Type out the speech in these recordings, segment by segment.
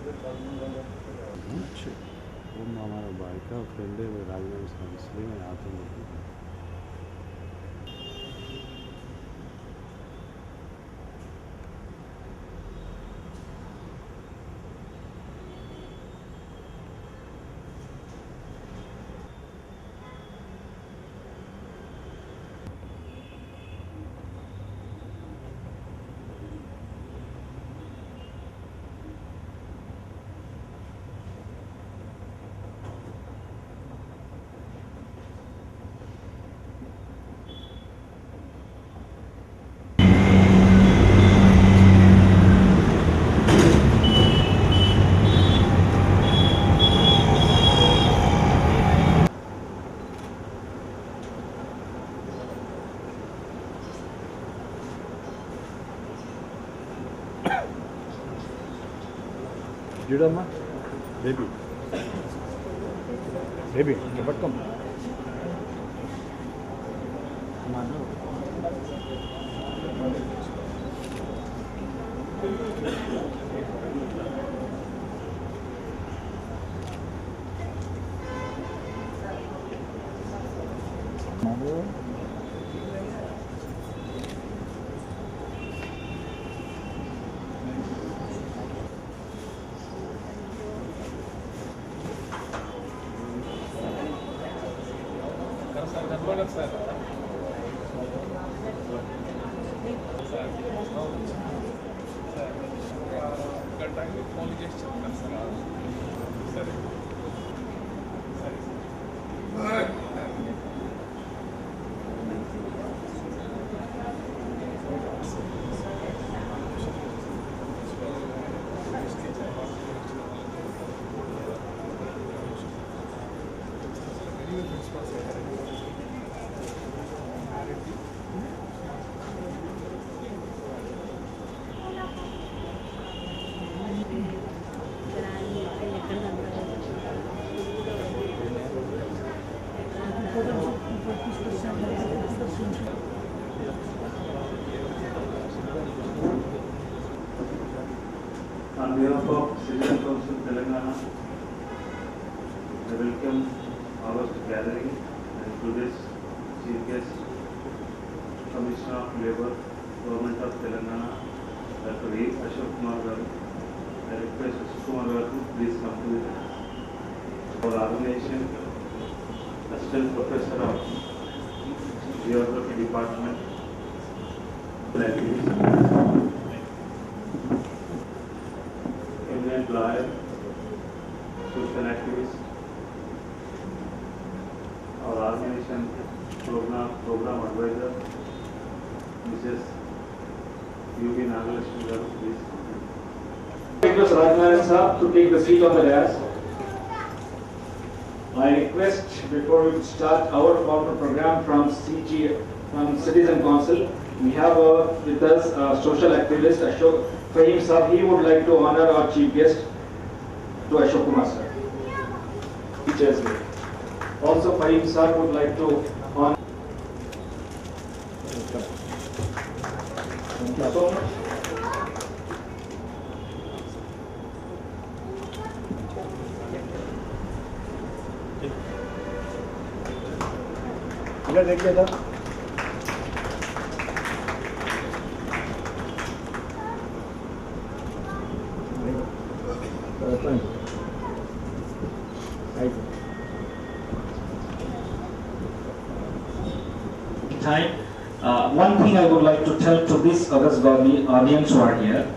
वो हमारा भाई का फ्रेंड है, वो राजनगर से, इसलिए मैं आता हूँ। చూడమ్మా బేబీ బేబీ పట్టుకోమ్మా On behalf of Citizen Council Telangana, I welcome our gathering and today's Chief Guest, Commissioner of Labour, Government of Telangana, Dr. E. Ashok Kumar Garu. I request Ashok Kumar Garu to please come to our organization, Assistant Professor of Geography Department, eminent lawyer, social activist, our organization program advisor, Mrs. U.B. Nagalakshmi Garu, please. Request Rajnaran sir to take the seat on the dais. I request before we start our formal program from Citizen Council, we have with us social activist Ashok Fahim sir. He would like to honor our chief guest to Ashok Kumar sir. Teachers Day. Also Fahim sir would like to honor. Thank you so much. इधर देखिए था Time. One thing I would like to tell to this August audience who are here,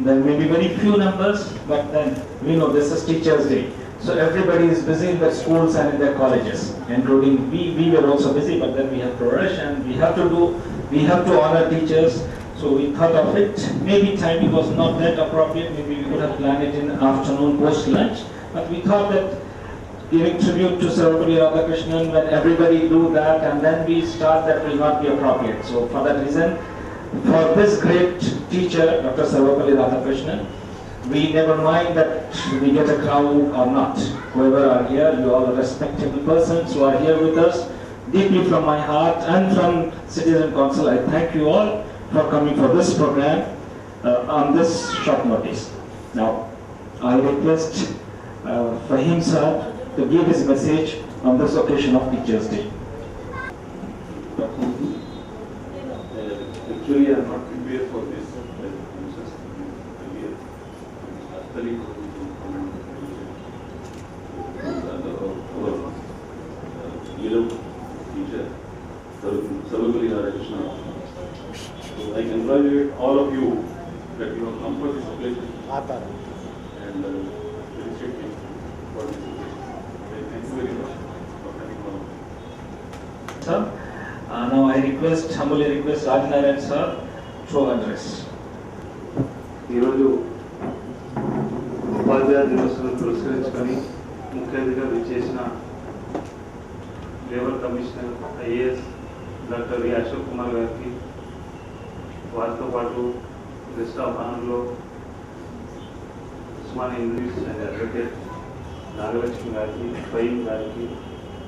there may be very few numbers, but then we know this is Teachers Day. So everybody is busy in their schools and in their colleges, including we were also busy, but then we have to rush and we have to honor teachers. So we thought of it. Maybe timing was not that appropriate. Maybe we could have planned it in afternoon post lunch, but we thought that giving tribute to Sarvapalli Radhakrishnan when everybody do that and then we start, that will not be appropriate. So for that reason, for this great teacher, Dr. Sarvapalli Radhakrishnan, we never mind that we get a crowd or not. Whoever are here, you all are respectable persons who are here with us. Deeply from my heart and from Citizen Council, I thank you all for coming for this program on this short notice. Now, I request Fahim sir to give his message on this occasion of Teachers' Day. Actually, I am not prepared for this. I'm just prepared. Study our teacher, Sarvapalli Radhakrishnan. So I congratulate all of you that you have come for this occasion and appreciate me for this occasion. Thank you very much for coming along. Sir, now I humbly request Rajnarayan sir to address. ఈరోజు ఉపాధ్యాయ దినోత్సవం పురస్కరించుకొని ముఖ్య అతిథిగా విచ్చేసిన labour commissioner IAS doctor V Ashok Kumar గారికి, వారితో పాటు guest of ఆనర్లో Osmania university and advocate Nagalakshmi గారికి, ఫహీం గారికి,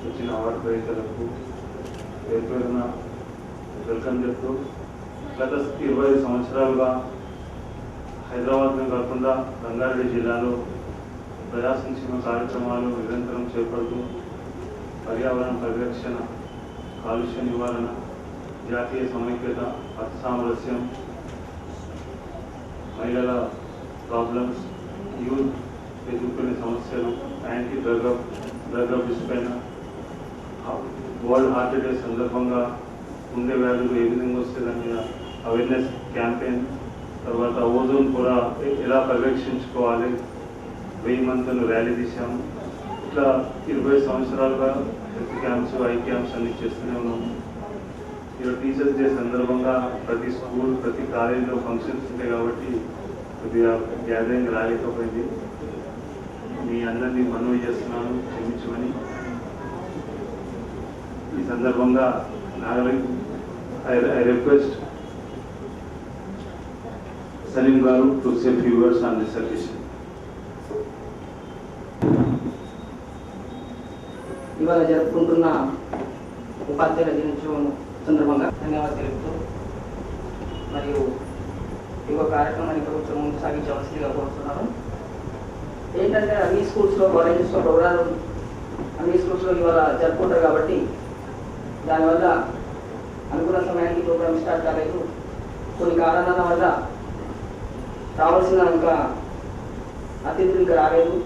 వచ్చిన అవార్డు గ్రహీతలకు పేరున వెల్కమ్ చెప్తూ, గత 25 సంవత్సరాలుగా హైదరాబాద్లో కాకుండా రంగారెడ్డి జిల్లాలో ప్రజా సంక్షేమ కార్యక్రమాలు నిరంతరం చేపడుతూ పర్యావరణ పరిరక్షణ, కాలుష్య నివారణ, జాతీయ సమైక్యత, అర్థ సామరస్యం, మహిళల ప్రాబ్లమ్స్, యూత్ ఎదుర్కొనే సమస్యలు, యాంటీ డ్రగ్ అబ్యూస్ పైన, వరల్డ్ హార్ట్ డే సందర్భంగా గుండె వ్యాధులు ఏ విధంగా వస్తే దాని మీద అవేర్నెస్ క్యాంపెయిన్, తర్వాత ఓజోన్ పొర ఎలా పరిరక్షించుకోవాలి, 1000 మందిని ర్యాలీ తీసాము. ఇట్లా 20 సంవత్సరాలుగా హెల్త్ క్యాంప్స్, ఐ క్యాంప్స్ అన్ని చేస్తూనే ఉన్నాము. ఈరోజు టీచర్స్ డే సందర్భంగా ప్రతి స్కూల్, ప్రతి కాలేజీలో ఫంక్షన్స్ ఉంటాయి కాబట్టి కొద్దిగా గ్యాదరింగ్ రాలేకపోయింది. మీ అందరినీ మనవి చేస్తున్నాను, క్షమించమని. ఈ సందర్భంగా I request Salim Garu to say a few words on this occasion. ఇవాళ జరుపుకుంటున్న ఉపాధ్యాయుల దినోత్సవం సందర్భంగా ధన్యవాదాలు తెలుపుతూ, మరియు ఈ కార్యక్రమాన్ని కొంచెం ముందు సాగించవలసిందిగా కోరుతున్నాను. ఏంటంటే అన్ని స్కూల్స్లో, కాలేజెస్లో ప్రోగ్రాం అన్ని స్కూల్స్లో ఇవాళ జరుపుకుంటారు కాబట్టి దానివల్ల అనుకున్న సమయానికి ప్రోగ్రామ్ స్టార్ట్ కాలేదు. కొన్ని కారణాల వల్ల రావాల్సిన ఇంకా అతిథులు ఇంకా రాలేదు,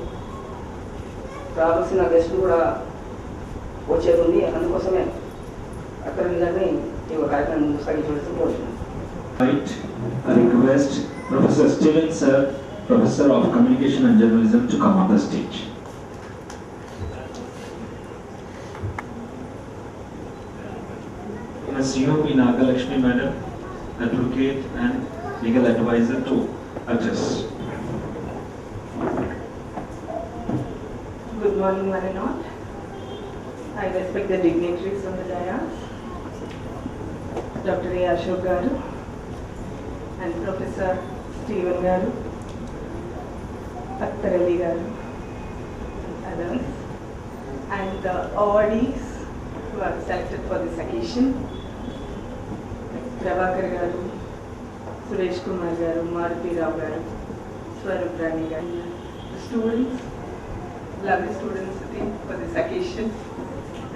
రావాల్సిన గెస్టులు కూడా వచ్చేది ఉంది. అందుకోసమే అక్కడ నిజాన్ని ఈ కార్యక్రమం ముందు సాగించవలసి కోరుతున్నాను. I request Professor Steven sir, Professor of Communication and Journalism, to come on the stage. COP Nagalakshmi Madam, Advocate and Legal Advisor, to address. Good morning, one and all. I respect the dignitaries on the dais, Dr. A. Ashok Garu and Professor Steven Garu, Akhtar Ali Garu, others, and the awardees who are selected for this occasion. Prabhakar Garu, Suresh Kumar Garu, Maruti Rao Garu, Swarup Rani Garu, the students, lovely students sitting for this occasion,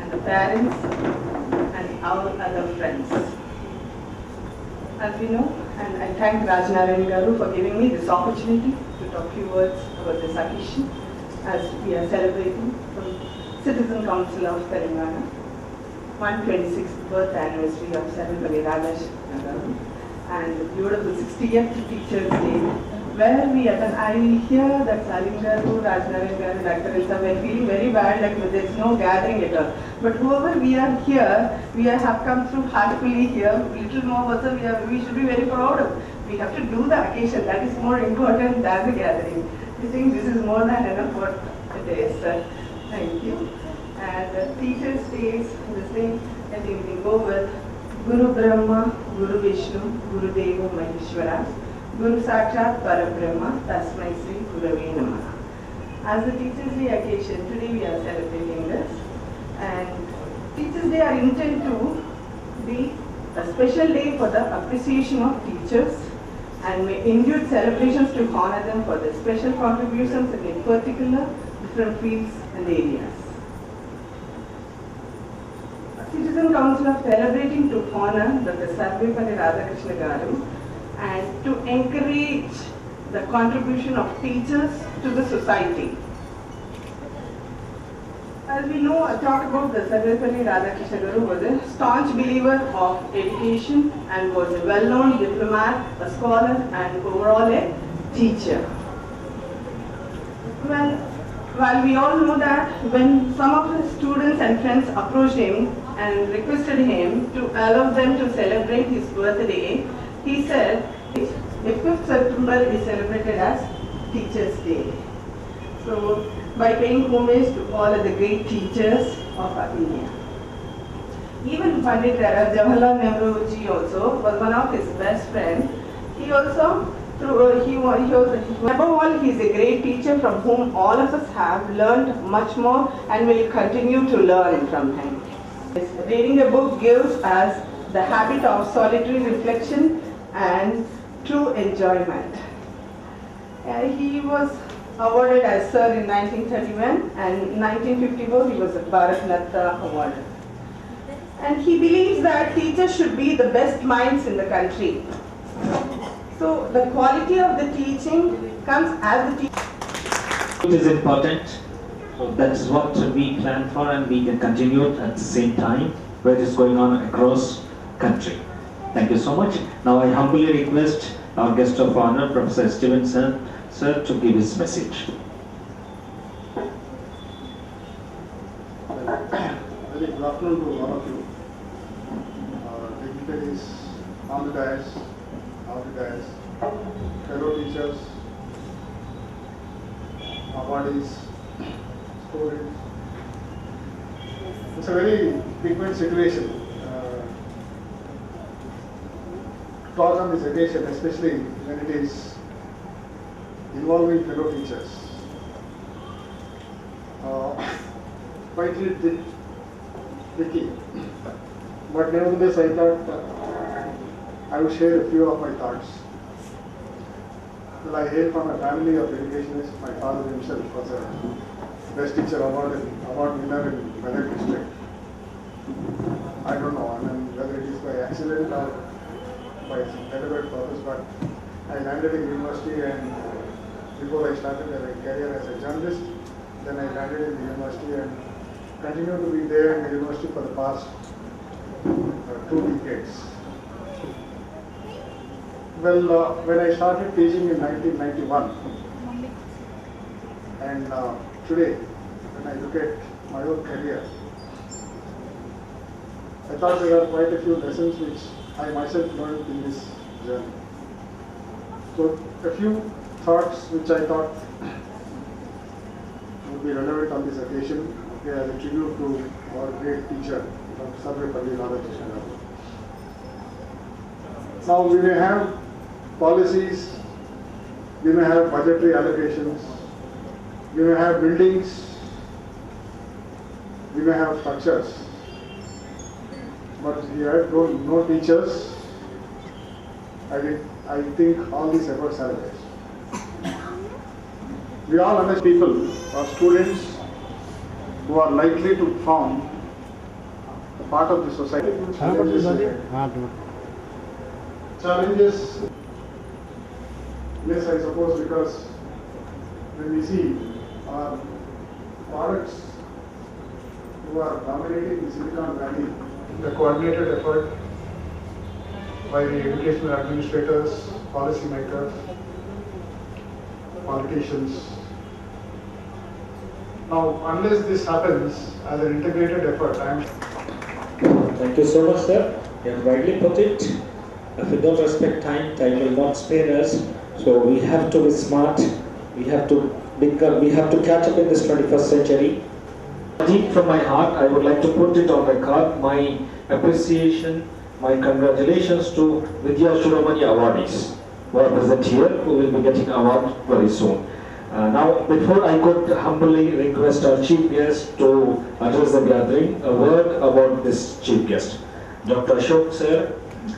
and the parents and our other friends. As we know, and I thank Rajnarayan Garu for giving me this opportunity to talk few words about this occasion as we are celebrating from Citizen Council of Telangana 126th birth anniversary of Sarvapalli Radhakrishnan Garu and the beautiful 60th Teachers' Day, where we attend. I hear that Salim Garu, Rajnarayan Garu, Dr. Ilsa were feeling very bad, like there is no gathering at all. But whoever we are here, have come through heartfully here. Little more also we should be very proud of. We have to do the occasion. That is more important than the gathering. I think this is more than enough for today, sir. Thank you. And Teachers' Days, the same, I think we go with Guru Brahma, Guru Vishnu, Guru Deva Maheshwara, Guru Sakshat Parabrahma, Tasmai Sri Gurave Namaha. As the Teachers' Day occasion, today we are celebrating this. And Teachers' Day are intended to be a special day for the appreciation of teachers and may include celebrations to honor them for their special contributions in particular different fields and areas. Citizen Council of celebrating to honor Dr. Sarvepalli Radhakrishna Garu and to encourage the contribution of teachers to the society. As we know, I talked about the Sarvepalli Radhakrishna Garu was a staunch believer of education and was a well-known diplomat, a scholar and overall a teacher. While we all know that when some of his students and friends approached him and requested him to allow them to celebrate his birthday, he said, the 5th September is celebrated as Teachers' Day. So, by paying homage to all of the great teachers of our India. Even Pandit Jawaharlal Nehru ji also was one of his best friends. He also, above all, he is a great teacher from whom all of us have learned much more and will continue to learn from him. Reading a book gives us the habit of solitary reflection and true enjoyment. He was awarded as Sir in 1931 and in 1954 he was Bharat Ratna awarded. And he believes that teachers should be the best minds in the country. So the quality of the teaching comes as the teacher. It is important. So that is what we plan for, and we can continue it at the same time where it is going on across country. Thank you so much. Now I humbly request our guest of honor, Professor Stevenson, sir, to give his message. Very good afternoon to all of you. Dignitaries on the dais, off the dais, fellow teachers, awardees, students. It's a very frequent situation to talk on this occasion, especially when it is involving fellow teachers. Quite tricky, but nevertheless I thought I would share a few of my thoughts. Well, I hail from a family of educationists. My father himself was a Best Teacher award winner in Medak district. I don't know, whether it is by accident or by some deliberate purpose, but I landed in university, and before I started a career as a journalist, then I landed in the university and continue to be there in the university for the past 2 decades. Well, when I started teaching in 1991, and today, when I look at my own career, I thought there are quite a few lessons which I myself learned in this journey. So, a few thoughts which I thought would be relevant on this occasion, as a tribute to our great teacher, Dr. Sarvepalli Radhakrishna Garu. Now, we may have policies, we may have budgetary allocations, we may have buildings, we may have structures, but we have no teachers. I think all these efforts are waste. We all understand people or students who are likely to form a part of the society. Challenges, yes, I suppose, because when we see our products who are dominating the Silicon Valley, the coordinated effort by the educational administrators, policymakers, politicians. Now, unless this happens as an integrated effort, Thank you so much, sir. You have rightly put it. If we don't respect time, time will not spare us. So we have to be smart. We have to catch up in this 21st century. Deep from my heart, I would like to put it on record my appreciation, my congratulations to Vidya Shuromani awardees who are present here, who will be getting award very soon. Now, before I could humbly request our chief guest to address the gathering, a word about this chief guest. Dr. Ashok sir,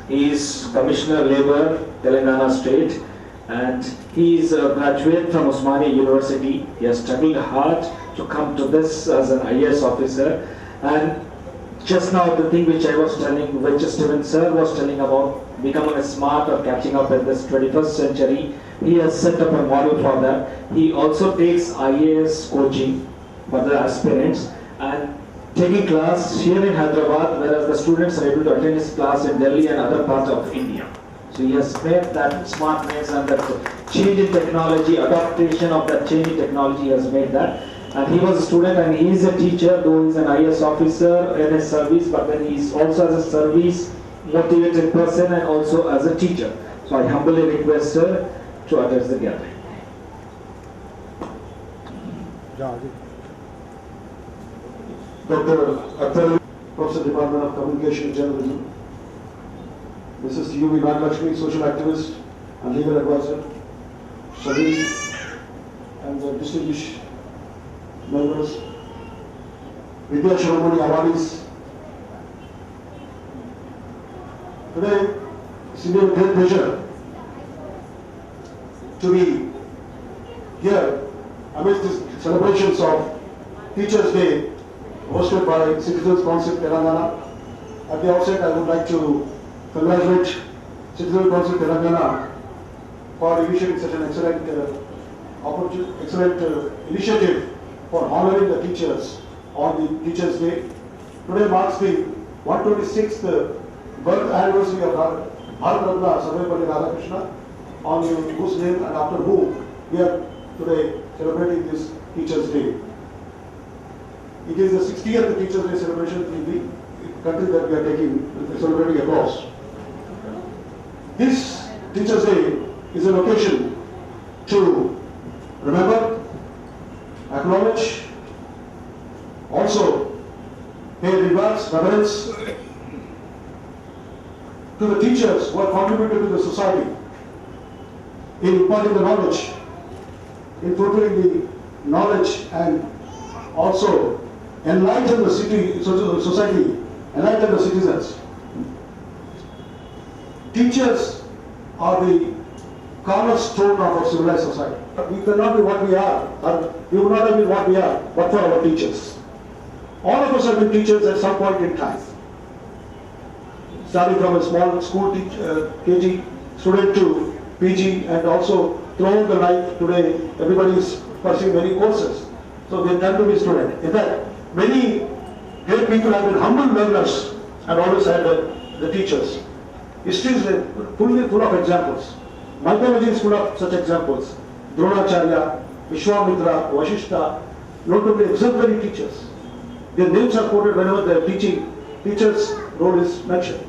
He is Commissioner Labour, Telangana State, and he is a graduate from Osmania University. He has struggled hard to come to this as an IAS officer. And just now the thing which I was telling, which Steven sir was telling about becoming smart or catching up in this 21st century, he has set up a model for that. He also takes IAS coaching for the aspirants and taking class here in Hyderabad, whereas the students are able to attend his class in Delhi and other parts of India. So he has made that smartness and that change in technology, adaptation of that change in technology has made that. And he was a student and he is a teacher, though he is an IAS officer in his service, but then he is also as a service motivated person and also as a teacher. So I humbly request her to address the gathering. Dr. Attal, Professor, Department of Communication and Journalism. Mrs. U.V. Naglakshmi, social activist and legal advisor. Shabir and the distinguished members. Vidya Shiromani awardees. Today, it's a great pleasure to be here amidst the celebrations of Teachers' Day hosted by Citizens Council Telangana. At the outset, I would like to congratulate Citizens Council Telangana for initiating such an excellent initiative for honoring the teachers on the Teachers' Day. Today marks the 126th birth anniversary of Bharat Ratna Sarvepalli Radhakrishna, on whose name and after whom we are today celebrating this Teachers' Day. It is the 60th Teachers' Day celebration in the country that we are celebrating across. This Teachers' Day is an occasion to remember, acknowledge, also pay reverence to the teachers who have contributed to the society in imparting the knowledge, in fulfilling the knowledge, and also enlighten the society, enlighten the citizens. Teachers are the cornerstone of our civilized society. We cannot be what we are, or we would not have been what we are, but for our teachers. All of us have been teachers at some point in time. Starting from a small school KG student to PG, and also throughout the life today, everybody is pursuing many courses. So they tend to be student. In fact, many great people have been humble learners and always had the teachers. History is full of examples. Mythology is full of such examples. Dronacharya, Vishwamitra, Vashishta, notably exemplary teachers. Their names are quoted whenever their teachers' role is mentioned.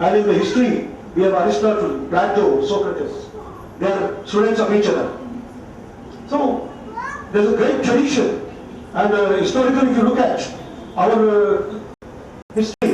And in the history, we have Aristotle, Plato, Socrates. They are students of each other. So, there is a great tradition. And historically, if you look at our history,